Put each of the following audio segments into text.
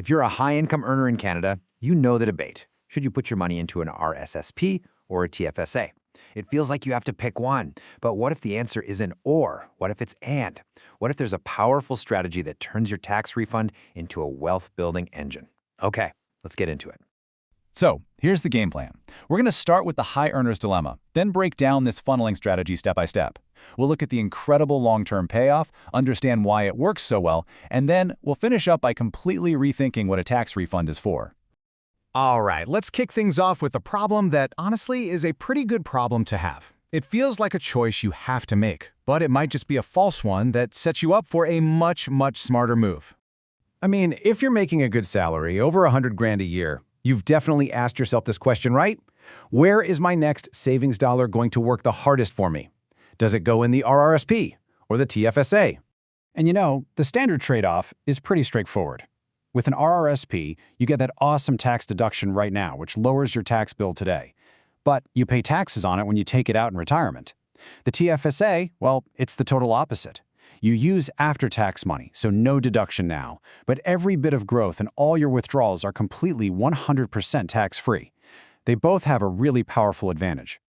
If you're a high-income earner in Canada, you know the debate. Should you put your money into an RRSP or a TFSA? It feels like you have to pick one. But what if the answer isn't or? What if it's and? What if there's a powerful strategy that turns your tax refund into a wealth-building engine? Okay, let's get into it. So, here's the game plan. We're going to start with the high earner's dilemma, then break down this funneling strategy step by step. We'll look at the incredible long-term payoff, understand why it works so well, and then we'll finish up by completely rethinking what a tax refund is for. All right, let's kick things off with a problem that honestly is a pretty good problem to have. It feels like a choice you have to make, but it might just be a false one that sets you up for a much smarter move. I mean, if you're making a good salary, over $100,000 a year, you've definitely asked yourself this question, right? Where is my next savings dollar going to work the hardest for me? Does it go in the RRSP or the TFSA? And you know, the standard trade-off is pretty straightforward. With an RRSP, you get that awesome tax deduction right now, which lowers your tax bill today. But you pay taxes on it when you take it out in retirement. The TFSA, well, it's the total opposite. You use after-tax money, so no deduction now, but every bit of growth and all your withdrawals are completely 100% tax-free. They both have a really powerful advantage.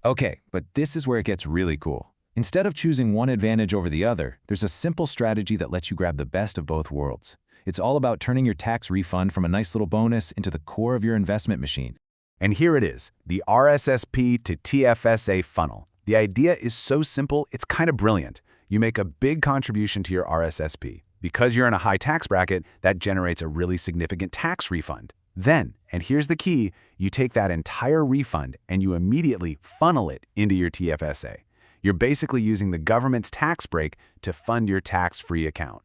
Okay, but this is where it gets really cool. Instead of choosing one advantage over the other, there's a simple strategy that lets you grab the best of both worlds. It's all about turning your tax refund from a nice little bonus into the core of your investment machine. And here it is, the RRSP to TFSA funnel. The idea is so simple, it's kind of brilliant. You make a big contribution to your RRSP. Because you're in a high tax bracket, that generates a really significant tax refund. Then, and here's the key, you take that entire refund and you immediately funnel it into your TFSA. You're basically using the government's tax break to fund your tax-free account.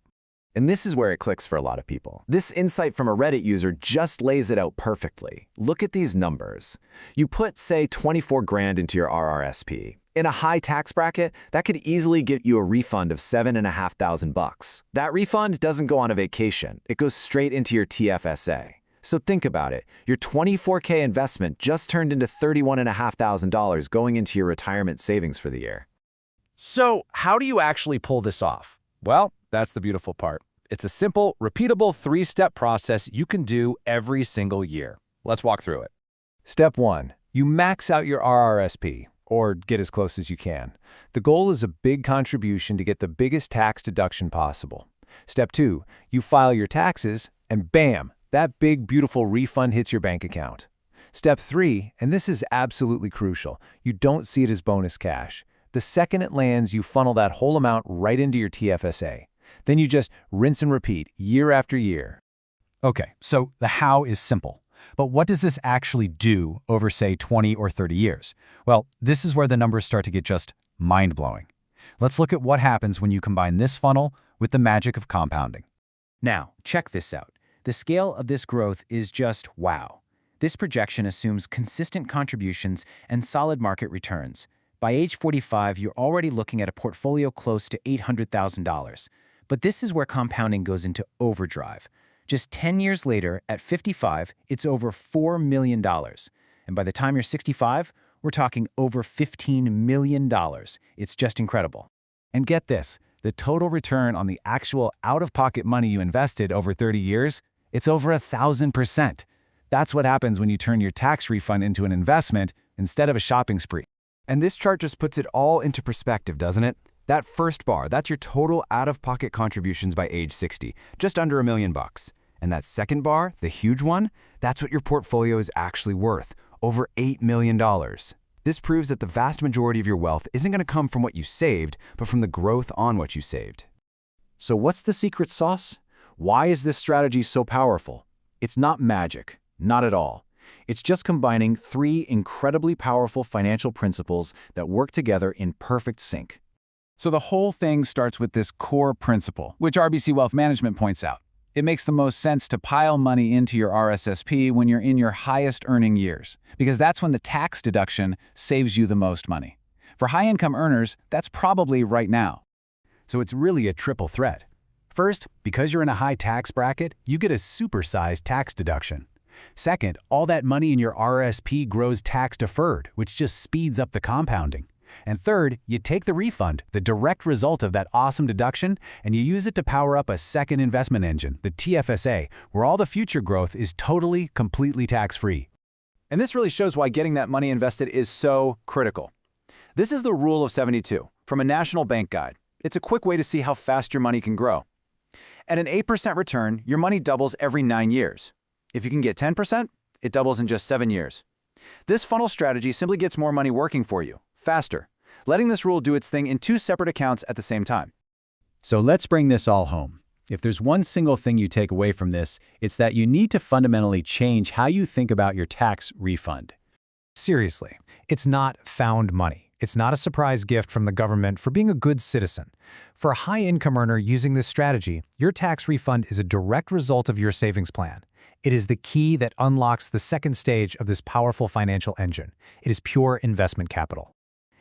And this is where it clicks for a lot of people. This insight from a Reddit user just lays it out perfectly. Look at these numbers. You put, say, 24 grand into your RRSP. In a high tax bracket, that could easily get you a refund of $7,500. That refund doesn't go on a vacation. It goes straight into your TFSA. So think about it. Your $24K investment just turned into $31,500 going into your retirement savings for the year. So, how do you actually pull this off? Well, that's the beautiful part. It's a simple, repeatable 3-step process you can do every single year. Let's walk through it. Step 1. You max out your RRSP, or get as close as you can. The goal is a big contribution to get the biggest tax deduction possible. Step 2. You file your taxes, and bam, that big, beautiful refund hits your bank account. Step 3, and this is absolutely crucial, you don't see it as bonus cash. The second it lands, you funnel that whole amount right into your TFSA. Then you just rinse and repeat year after year. Okay, so the how is simple. But what does this actually do over, say, 20 or 30 years? Well, this is where the numbers start to get just mind-blowing. Let's look at what happens when you combine this funnel with the magic of compounding. Now, check this out. The scale of this growth is just wow. This projection assumes consistent contributions and solid market returns. By age 45, you're already looking at a portfolio close to $800,000. But this is where compounding goes into overdrive. Just 10 years later, at 55, it's over $4 million. And by the time you're 65, we're talking over $15 million. It's just incredible. And get this, the total return on the actual out-of-pocket money you invested over 30 years, it's over 1,000%. That's what happens when you turn your tax refund into an investment instead of a shopping spree. And this chart just puts it all into perspective, doesn't it? That first bar, that's your total out-of-pocket contributions by age 60, just under $1 million. And that second bar, the huge one, that's what your portfolio is actually worth, over $8 million. This proves that the vast majority of your wealth isn't going to come from what you saved, but from the growth on what you saved. So what's the secret sauce? Why is this strategy so powerful? It's not magic, not at all. It's just combining 3 incredibly powerful financial principles that work together in perfect sync. So the whole thing starts with this core principle, which RBC Wealth Management points out. It makes the most sense to pile money into your RSSP when you're in your highest earning years, because that's when the tax deduction saves you the most money. For high-income earners, that's probably right now. So it's really a triple threat. First, because you're in a high tax bracket, you get a supersized tax deduction. Second, all that money in your RRSP grows tax-deferred, which just speeds up the compounding. And third, you take the refund, the direct result of that awesome deduction, and you use it to power up a second investment engine, the TFSA, where all the future growth is totally, completely tax-free. And this really shows why getting that money invested is so critical. This is the Rule of 72 from a National Bank Guide. It's a quick way to see how fast your money can grow. At an 8% return, your money doubles every 9 years. If you can get 10%, it doubles in just 7 years. This funnel strategy simply gets more money working for you, faster, letting this rule do its thing in 2 separate accounts at the same time. So let's bring this all home. If there's one single thing you take away from this, it's that you need to fundamentally change how you think about your tax refund. Seriously, it's not found money. It's not a surprise gift from the government for being a good citizen. For a high-income earner using this strategy, your tax refund is a direct result of your savings plan. It is the key that unlocks the second stage of this powerful financial engine. It is pure investment capital.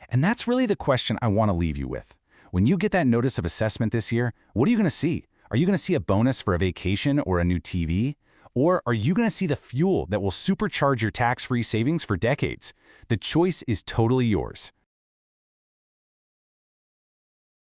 And that's really the question I want to leave you with. When you get that notice of assessment this year, what are you going to see? Are you going to see a bonus for a vacation or a new TV? Or are you going to see the fuel that will supercharge your tax-free savings for decades? The choice is totally yours.